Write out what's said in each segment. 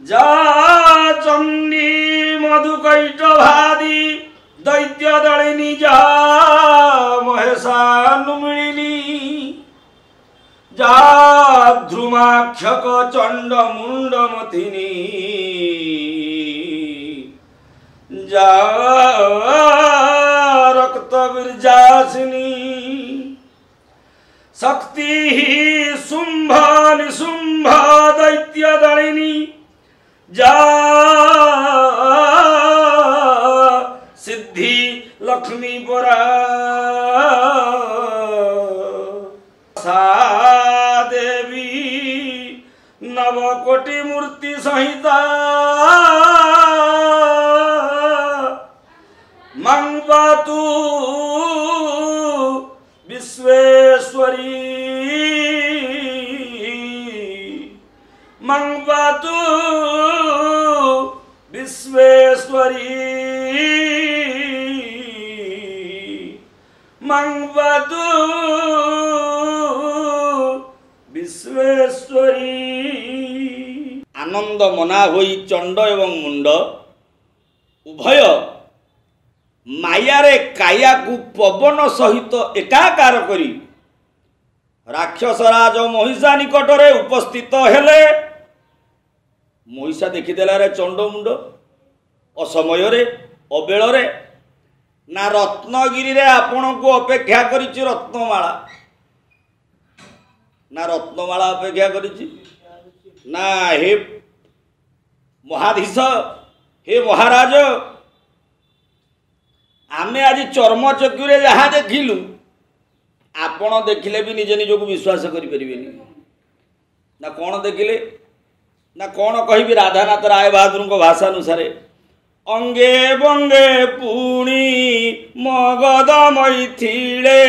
जा चंडी मधुकैट भादी दैत्य दलिनी जा महेशानुमिलिनी जा ध्रुमाक्षक चंड मुंड मथिनी जा रक्त बीर्जासिनी शक्ति शुंभ निशुंभ दैत्य दलिनी जा सिद्धि लक्ष्मी परा सा देवी नवकोटि मूर्ति सहिता मंगवातु विश्वेश्वरी मंगवातु विश्वेश्वरी मंगवातु विश्वेश्वरी। आनंद मना होई चंड एवं मुंड उभय मायारे काया को पवन सहित एकाकार करी राक्षसराज महिषा निकटरे उपस्थित हेले। महिषा देखिदेला रे चंड मुंड असमय रे अबेल रे ना रत्नगिरी रे आपण को अपेक्षा करिछि रत्नमाला ना रत्नमाला अपेक्षा करिछि ना हे महाधीश हे महाराज आमे आज चर्म चक्षुरे जहाँ देखिलु आपण देखिले भी निजे निजको विश्वास करि परिबेनी ना कौन देखिले ना कौन कहिबी राधानाथ राय बहादुर को भाषा अनुसार अंगे बंगे पुणी मगध मैथिले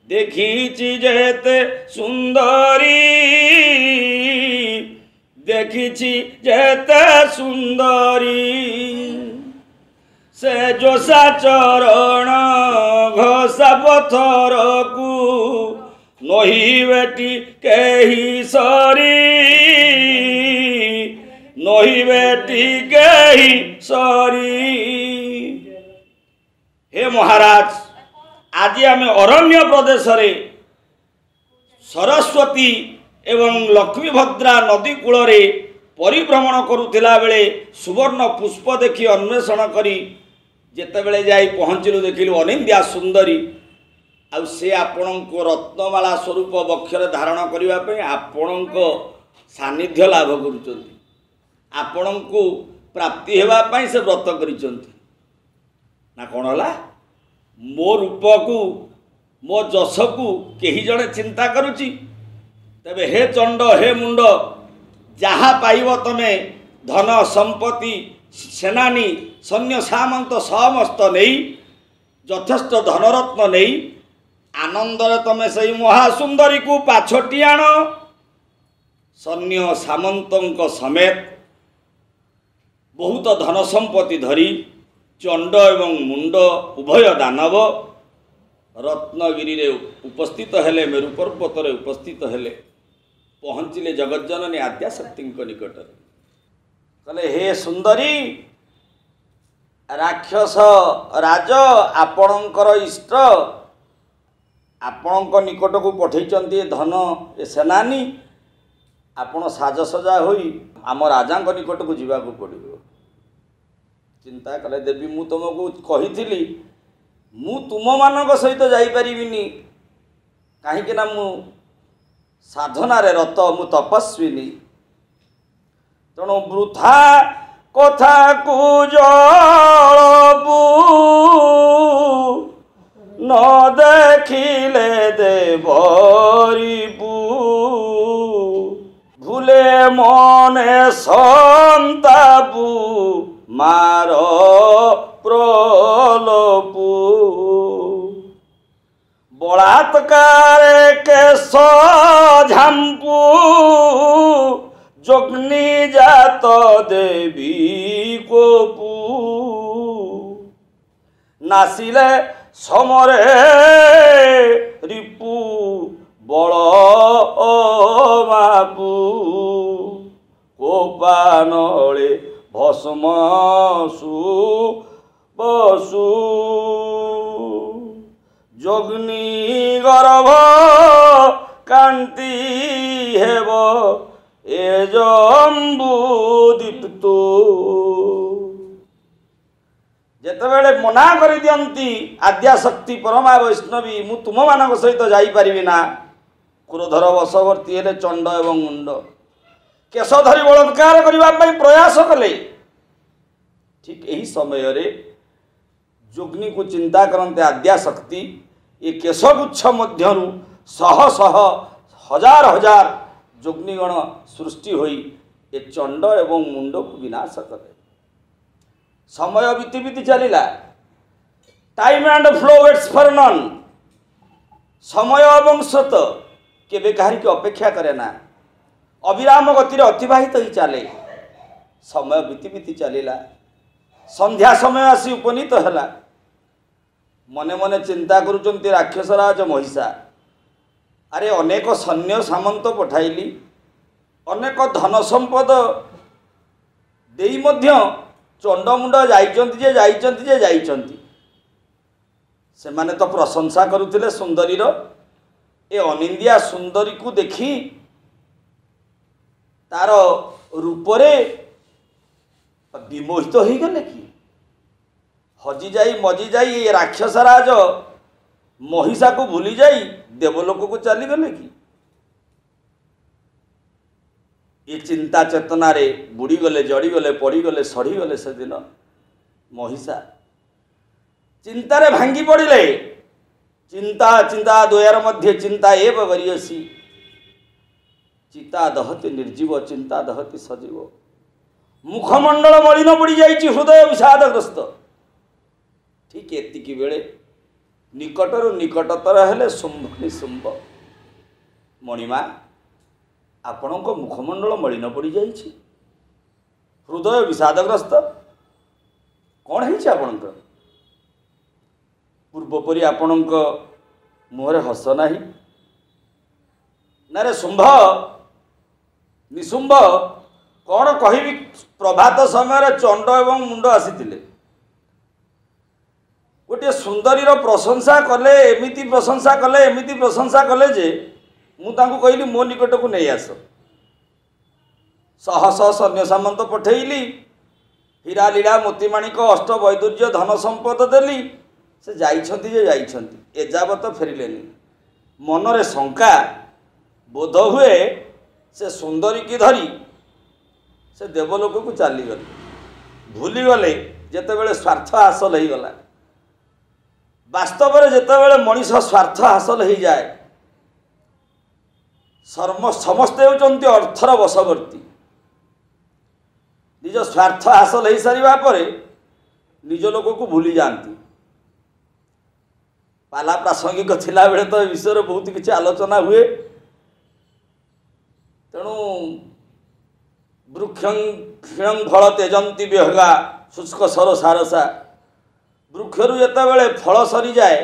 देखिछि जेते सुंदरी देखिछि जेते सुंदरी से जोसा चरण घोषा पथर को नही बेटी कही सरी नही बेटी कही सरी। हे महाराज आज आम अरण्य प्रदेश रे सरस्वती एवं लक्ष्मीभद्रा नदी कूल रे परिभ्रमण करुला बेले सुवर्ण पुष्प देखि अन्वेषण करी जेते बेले जाई पहुँचलु देखिलु अनिंद्या सुंदरी आ से आपण को रत्नमाला स्वरूप वक्षरे धारण करिवा पे आपण को सानिध्य लाभ करुचंती आपण को प्राप्ति हेबा पई से व्रत करिचंती ना कोन हला मो रूप को मो जस को केही जणे चिंता करुची तबे हे चंड हे मुंड जहाँ पाइब तमे धन संपत्ति सेनानी सैन्य सामंत समस्त नहीं यथेष्ट धनरत्न नहीं आनंदरे तमे सही महासुंदरी को पाछटी आण सैन्य सामंतों समेत बहुत धन संपत्ति धरी चंड एवं मुंड उभय दानव रत्नगिरी रे उपस्थित हेले मेरु पर्वत रे उपस्थित हेले पहुँचले जगज्जननी आद्याशक्ति निकट कहले हे सुंदरी राक्षस राज आपणकर इष्ट आपण निकट को पठेइचंती धन ए सेनानी आपण साजसजा होई आम राजा निकट को जीवा को पड़ो चिंता कले देवी मु तुमको कही मु तुम मान सहित जाइपारिनी कहीं ना मु साधना रे रत मु तपस्विनी तेणु वृथा कथा को जलबू न देखिले देवरीबू भूले मने संताबू मार प्रलोपू बलात्कार केश झांपू जोग्नि जात देवी कोपू नासिले समरे रिपू बड़ मापू को ପାନଳେ ଭସ୍ମ ବସୁ ଯୋଗ୍ନି ଗର୍ଭ କାନ୍ତି ହେବ ଏ ଜମ୍ବୁ ଦୀପ୍ତ। ଯେତେବେଳେ ମନା କରିଦିଅନ୍ତି ଆଦ୍ୟାଶକ୍ତି ପରମା ବୈଷ୍ଣବୀ ମୁଁ ତୁମମାନଙ୍କ ସହିତ ଯାଇପାରିବି ନା, କ୍ରୋଧର ବଶବର୍ତ୍ତୀ ହେଲେ ଚଣ୍ଡ ଏବଂ ମୁଣ୍ଡ, କେଶ ଧରି ବଳାତ୍କାର କରିବା ପାଇଁ ପ୍ରୟାସ କଲେ। ଠିକ୍ ଏହି ସମୟରେ ଯୋଗ୍ନିକୁ ଚିନ୍ତା କରନ୍ତେ ଆଦ୍ୟାଶକ୍ତି ଏ କେଶଗୁଚ୍ଛ ମଧ୍ୟରୁ ଶହ ଶହ ହଜାର ହଜାର ଯୋଗ୍ନିଗଣ ସୃଷ୍ଟି ହୋଇ ଏ ଚଣ୍ଡ ଏବଂ ମୁଣ୍ଡକୁ ବିନାଶ କଲେ। ସମୟ ବିତି ବିତି ଚାଲିଲା। Time and flow weights for non. ସମୟ ଏବଂ ସ୍ରୋତ କେବେ କାହାରିକି ଅପେକ୍ଷା କରେ ନା, ଅବିରାମ ଗତିରେ ଅତିବାହିତ ହୋଇ ଚାଲେ। ସମୟ ବିତି ବିତି ଚାଲିଲା। ସନ୍ଧ୍ୟା ସମୟ ଆସି ଉପନୀତ ହେଲା। ମନେ ମନେ ଚିନ୍ତା କରୁଛନ୍ତି ରାକ୍ଷସରାଜ ମହିଷା, ଆରେ ଅନେକ ସୈନ୍ୟ ସାମନ୍ତ ପଠାଇଲି, ଅନେକ ଧନ ସମ୍ପଦ ଦେଇ ମଧ୍ୟ ଚଣ୍ଡମୁଣ୍ଡ ଯାଇଛନ୍ତି। ସେମାନେ ତ ପ୍ରଶଂସା କରୁଥିଲେ ସୁନ୍ଦରୀର, ଏ ଅନିନ୍ଦିଆ ସୁନ୍ଦରୀକୁ ଦେଖି ତାର ରୂପରେ ବିମୋହିତ ହୋଇଗଲେ କି? ହଜିଯାଇ ମଜିଯାଇ ଏ ରାକ୍ଷସରାଜ ମହିଷାକୁ ଭୁଲି ଯାଇ ଦେବଲୋକକୁ ଚାଲିଗଲେ କି? ଏ ଚିନ୍ତା ଚେତନାରେ ବୁଡ଼ିଗଲେ, ଜଡ଼ିଗଲେ, ପଡ଼ିଗଲେ, ସଢ଼ିଗଲେ ସେଦିନ ମହିଷା। ଚିନ୍ତାରେ ଭାଙ୍ଗି ପଡ଼ିଲେ। ଚିନ୍ତା ଦ୍ୱୟାର ମଧ୍ୟରେ ଚିନ୍ତା ଏବ ଗରିୟସୀ। ଚିତା ଦହତି ନିର୍ଜୀବ, ଚିନ୍ତା ଦହତି ସଜୀବ। ମୁଖମଣ୍ଡଳ ମଳିନ ପଡ଼ିଯାଇଛି, ହୃଦୟ ବିଷାଦଗ୍ରସ୍ତ। ଠିକ୍ ଏତିକି ବେଳେ ନିକଟରୁ ନିକଟତର ହେଲେ ଶୁମ୍ଭ ନିଶୁମ୍ଭ। ମଣିମା, ଆପଣଙ୍କ ମୁଖମଣ୍ଡଳ ମଳିନ ପଡ଼ିଯାଇଛି, ହୃଦୟ ବିଷାଦଗ୍ରସ୍ତ, କ'ଣ ହେଇଛି ଆପଣଙ୍କର? ପୂର୍ବପରି ଆପଣଙ୍କ ମୁହଁରେ ହସ ନାହିଁ। ନା ରେ ଶୁମ୍ଭ ନିଶୁମ୍ଭ, କ'ଣ କହିବି? ପ୍ରଭାତ ସମୟରେ ଚଣ୍ଡ ଏବଂ ମୁଣ୍ଡ ଆସିଥିଲେ। ଗୋଟିଏ ସୁନ୍ଦରୀର ପ୍ରଶଂସା କଲେ, ଏମିତି ପ୍ରଶଂସା କଲେ ଯେ ମୁଁ ତାଙ୍କୁ କହିଲି ମୋ ନିକଟକୁ ନେଇ ଆସ। ଶହ ଶହ ସୈନ୍ୟ ସାମନ୍ତ ପଠେଇଲି, ହୀରା ଲୀଳା ମୋତିମାଣିକ ଅଷ୍ଟ ବୈଦୁର୍ଯ୍ୟ ଧନ ସମ୍ପଦ ଦେଲି। ସେ ଯାଇଛନ୍ତି, ଏଯାବତ ଫେରିଲେନି। ମନରେ ଶଙ୍କା, ବୋଧ ହୁଏ ସେ ସୁନ୍ଦରୀକି ଧରି ସେ ଦେବଲୋକକୁ ଚାଲିଗଲେ। ଭୁଲିଗଲେ ଯେତେବେଳେ ସ୍ୱାର୍ଥ ହାସଲ ହେଇଗଲା। ବାସ୍ତବରେ ଯେତେବେଳେ ମଣିଷ ସ୍ୱାର୍ଥ ହାସଲ ହେଇଯାଏ, ସମସ୍ତେ ହେଉଛନ୍ତି ଅର୍ଥର ବଶବର୍ତ୍ତୀ। ନିଜ ସ୍ୱାର୍ଥ ହାସଲ ହେଇସାରିବା ପରେ ନିଜ ଲୋକକୁ ଭୁଲି ଯାଆନ୍ତି। ପାଲା ପ୍ରାସଙ୍ଗିକ ଥିଲାବେଳେ ତ ଏ ବିଷୟରେ ବହୁତ କିଛି ଆଲୋଚନା ହୁଏ। ତେଣୁ ବୃକ୍ଷଂ କ୍ଷୀଣଂ ଫଳ ତେଜନ୍ତି ବିହଗା ଶୁଷ୍କ ସର ସାରସା। ବୃକ୍ଷରୁ ଯେତେବେଳେ ଫଳ ସରିଯାଏ,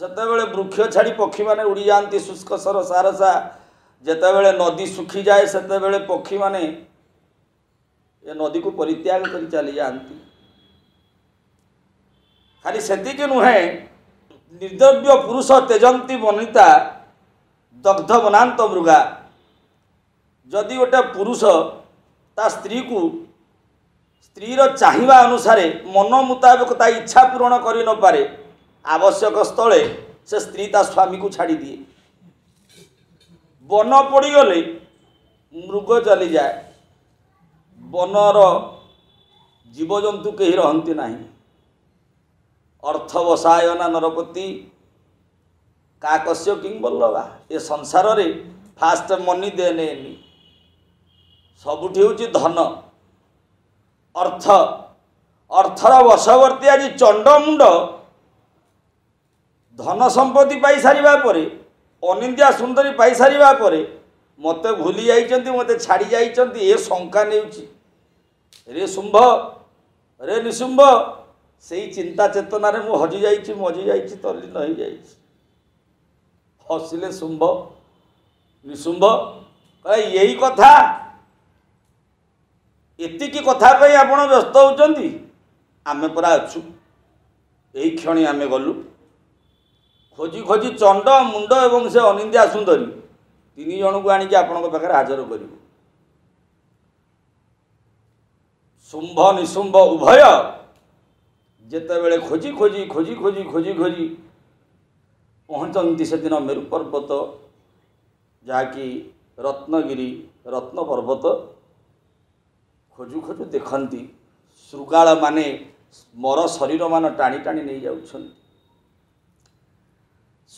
ସେତେବେଳେ ବୃକ୍ଷ ଛାଡ଼ି ପକ୍ଷୀମାନେ ଉଡ଼ିଯାଆନ୍ତି ଶୁଷ୍କ ସର ସାରସା। ଯେତେବେଳେ ନଦୀ ଶୁଖିଯାଏ, ସେତେବେଳେ ପକ୍ଷୀମାନେ ଏ ନଦୀକୁ ପରିତ୍ୟାଗ କରି ଚାଲିଯାଆନ୍ତି। ଖାଲି ସେତିକି ନୁହେଁ, ନିର୍ଦ୍ରବ୍ୟ ପୁରୁଷ ତେଜନ୍ତି ବନିତା ଦଗ୍ଧ ବନାନ୍ତ ମୃଗା। ଯଦି ଗୋଟେ ପୁରୁଷ ତା ସ୍ତ୍ରୀର ଚାହିଁବା ଅନୁସାରେ ମନ ମୁତାବକ ତା ଇଚ୍ଛା ପୂରଣ କରି ନପାରେ, ଆବଶ୍ୟକ ସ୍ଥଳେ ସେ ସ୍ତ୍ରୀ ତା ସ୍ୱାମୀକୁ ଛାଡ଼ିଦିଏ। ବନ ପଡ଼ିଗଲେ ମୃଗ ଚାଲିଯାଏ, ବନର ଜୀବଜନ୍ତୁ କେହି ରହନ୍ତି ନାହିଁ। ଅର୍ଥ ବସାୟନା ନରପତି କାକସ୍ୟ କିଂବଲ୍ଲଭା। ଏ ସଂସାରରେ ଫାଷ୍ଟ ମନି ଦେନ୍ ଏନି। ସବୁଠି ହେଉଛି ଧନ, ଅର୍ଥ। ଅର୍ଥର ବଶବର୍ତ୍ତୀ ଆଜି ଚଣ୍ଡମୁଣ୍ଡ ଧନ ସମ୍ପତ୍ତି ପାଇସାରିବା ପରେ, ଅନିନ୍ଦ୍ୟା ସୁନ୍ଦରୀ ପାଇସାରିବା ପରେ ମୋତେ ଭୁଲି ଯାଇଛନ୍ତି, ମୋତେ ଛାଡ଼ି ଯାଇଛନ୍ତି, ଏ ଶଙ୍କା ନେଉଛି। ରେ ଶୁମ୍ଭ, ରେ ନିଶୁମ୍ଭ, ସେଇ ଚିନ୍ତା ଚେତନାରେ ମୁଁ ମଜିଯାଇଛି, ତଲ୍ଲୀନ ହୋଇଯାଇଛି। ହସିଲେ ଶୁମ୍ଭ ନିଶୁମ୍ଭ, ଏଇ କଥା एतिकी कथा पे आपण व्यस्त होउचंदी आमे परा अछु एई क्षणी आमे गलु खोजी खोजी चंड मुंड एवं से अनिंद्या सुंदरी तीन जन को आनिक आपण पाखे हाजर करू शुंभ निशुंभ उभय जेते बेले खोजी खोजी खोजी खोजी खोजी खोजी पहुँचती से दिन मेरु पर्वत जहाँकि रत्नगिरी रत्न पर्वत खोजु खोजु देखती शृगाल माने मर शरीर मान टाणी टाणी नहीं जाउछन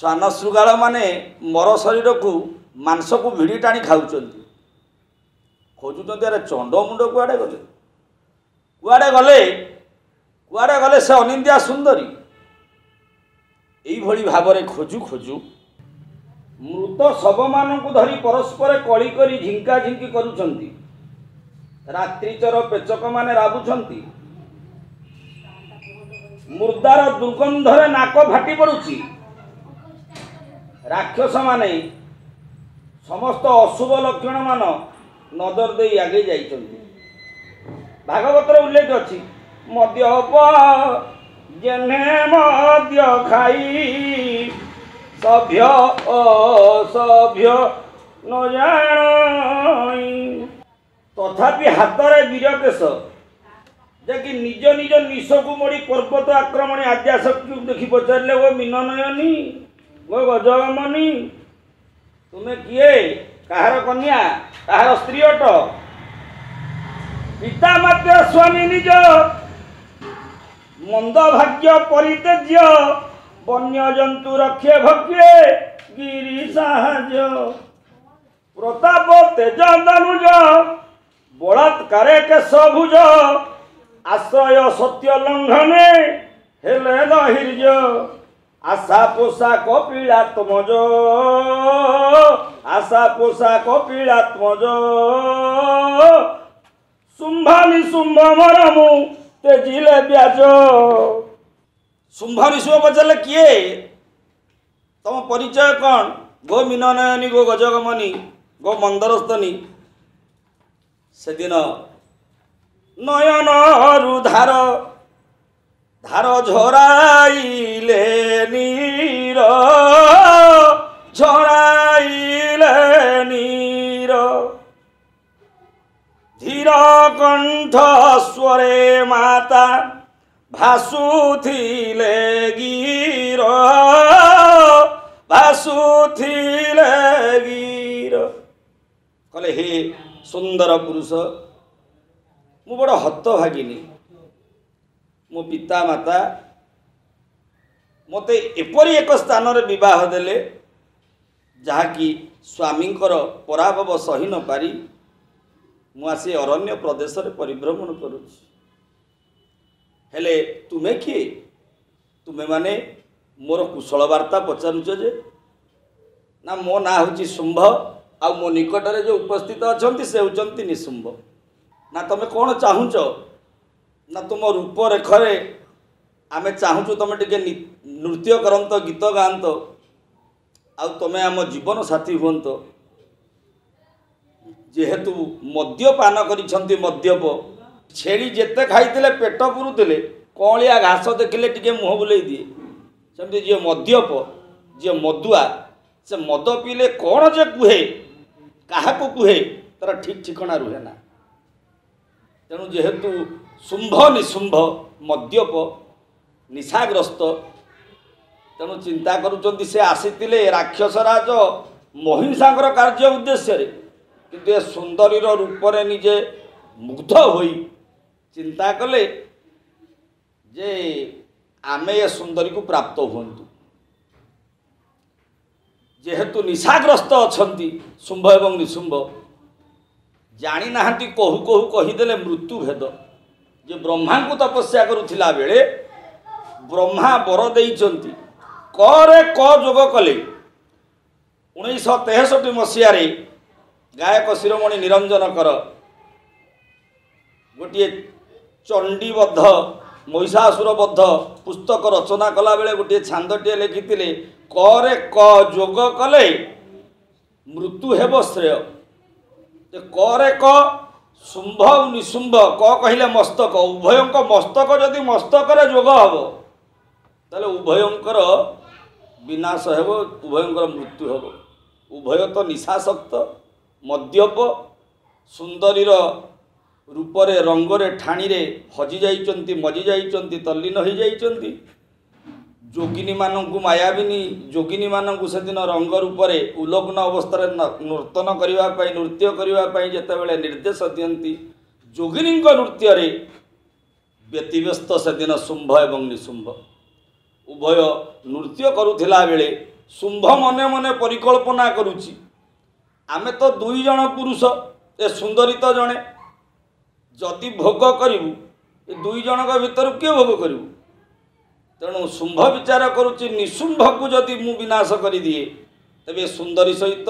श्वान शृगाल माने मर शरीर को मांस को भिड़ी टाणी खाऊचन खोजुचंती अरे चंड मुंड कुआडे गले कुआडे गले कुआडे गले से अनिंद्या सुंदरी एई भाव में खोजु खोजु मृत शव मान धरी परस्पर कली करी झिंका झिंकी करुछंती रात्रिचर पेचक माने राबुछंती मुर्दार दुर्गंधरे नाक फाटी पड़ुछि राक्षस माने समस्त अशुभ लक्षण मान नजर दे आगे जाइछंती भागवतर उल्लेख अछि मद्यप जेने मद्य खाई सभ्य असभ्य न जानी तथापि हाथ वीरकेश जि निज निज निश को मोड़ी पर्वत आक्रमण आद्याशक्ति देखी पचारे वो मीननयनी वो गजगमनी तुम्हें किए कहार कन्या कहार स्त्री अट पिता मात्र स्वामी निज मंद भाग्य परित्यज्य वन्य जंतु रक्षे भक्ष्ये गिरी साहाज्य प्रताप तेज दनुज बलात्कारे केशभुज आश्रय सत्य लंघने हेले दहिर्य आशा पोषाक पीड़ात्मज आशा पोषाक पीड़ात्मज शुंभ निशुंभ मरमु तेजिले ब्याज शुंभ निशुंभ बचले किए तम परिचय कौन गो मीननयनी गो गजगमनी गो मंदरस्तनी से दिन नयन रुधार धार झराइले नीर झराइले नीर धीर कंठ स्वरे माता भासुथिले गिर भासुथिले गिर कले हे सुंदर पुरुष मु बड़ हतभागिनी मो पिता माता मते एपरी एक स्थान रे विवाह देले जहाँकि स्वामींकर पराभव सही न पारी मु आसी अरण्य प्रदेश रे परिभ्रमण करुछि हेले तुमे किए तुमे माने मोर कुशल वार्ता पचारुछ जे ना मो ना होची शुंभ आ मो निकट रे जो उपस्थित अछंती से होचंती निशुंभ ना तमे कौन चाहूच ना तुम रूप रेखरे आमे चाहूचु तमे टिके नृत्य करंत गीत गांत आ तमे आम जीवन साथी हुंत जेहेतु मद्यपान करिछंती मद्यप छेड़ी जेते खाइतिले पेट पुरुतिले कौलिया घास देखिले टिके मुह बुलेई दिए सेमती जे मद्यप जे मदुआ से मद पीले कौन जे कुहे क्या कुहे तार ठीक ठिकाना रुहे ना तेणु जेहेतु शुंभ निशुंभ मद्यप निशाग्रस्त तेणु चिंता करुचंती से आसीतिले राक्षसराज महिषांकर कार्य उद्देश्य किंतु ए सुंदरीर रूपरे निजे मुग्ध होई चिंता कले जे आमे ए सुंदरी को प्राप्त हुंतु जेहेतु निशाग्रस्त अछंती शुंभ एवं निशुंभ जानी नाहांती कहू कहू कहीदेले मृत्यु भेद जे ब्रह्मा को तपस्या करुथिला बेले ब्रह्मा वर देइचंती करे क जोग कले 1963 मसीह गायक शिरोमणि निरंजन कर गोटे चंडीबद्ध महिषासुरबद्ध पुस्तक रचना कला बेले गोटे छांदटीए लिखिथिले करे क जोग कले मृत्यु हेब श्रेय करे क शुंभ और निशुंभ क कहले मस्तक उभयंक मस्तक जदि मस्तक जोग हम ताले उभयंकर विनाश हेब उभयंकर मृत्यु हेब। उभय तो निशासक्त मद्यप सुंदरीर रूपरे रंगरे ठाणी हजि जाइचंती मजि जाइचंती तल्लीन हो जाइचंती। जोगिनी मानंकु मायाविनी जोगिनी मानंकु सेदिन रंग रूपरे उलग्न अवस्था नर्तन करने नृत्य करने जितेबाला निर्देश दियंती जोगिनी नृत्य व्यतिव्यस्त सेदिन शुंभ एवं निशुंभ उभय नृत्य करुथिला बेले शुंभ मने मने परिकल्पना करुची आमे तो दुई जन पुरुष ए सुंदरी तो जणे जदि भोग करिवु ए दुई जनक भितर किए भोग करिवु। तेणु शुंभ विचार करुची निशुंभ को जदि मु विनाश कर दिए तेबे सुंदरी सहित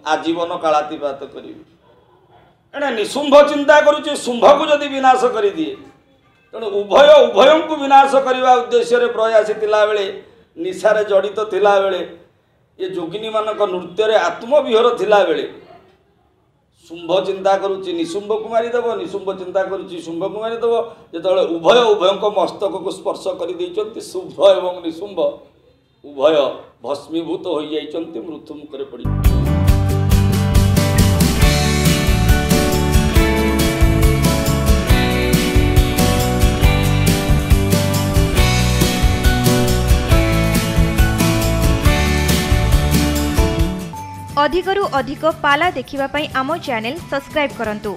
आजीवन कालातिपात करी एणे निशुंभ चिंता करुची शुंभ को जदि विनाश कर दिए तेणु उभय उभय को विनाश करने उद्देश्य प्रयासी थिला बेले निशारे जड़ित थिला बेले ये जोगिनी मानक नृत्य आत्मविहर थिला बेले शुंभ चिंता करुची निशुंभ को मारिदेव निशुंभ चिंता करुची शुंभ को मारिदेव जो उभय उभय मस्तक को स्पर्श कर शुंभ एवं निशुंभ उभय भस्मीभूत हो जाइछन्ति मृत्यु मुखरे पड़ी। अधिकरु अधिक पाला देखिबा पई आमो चैनल सब्सक्राइब करंतु।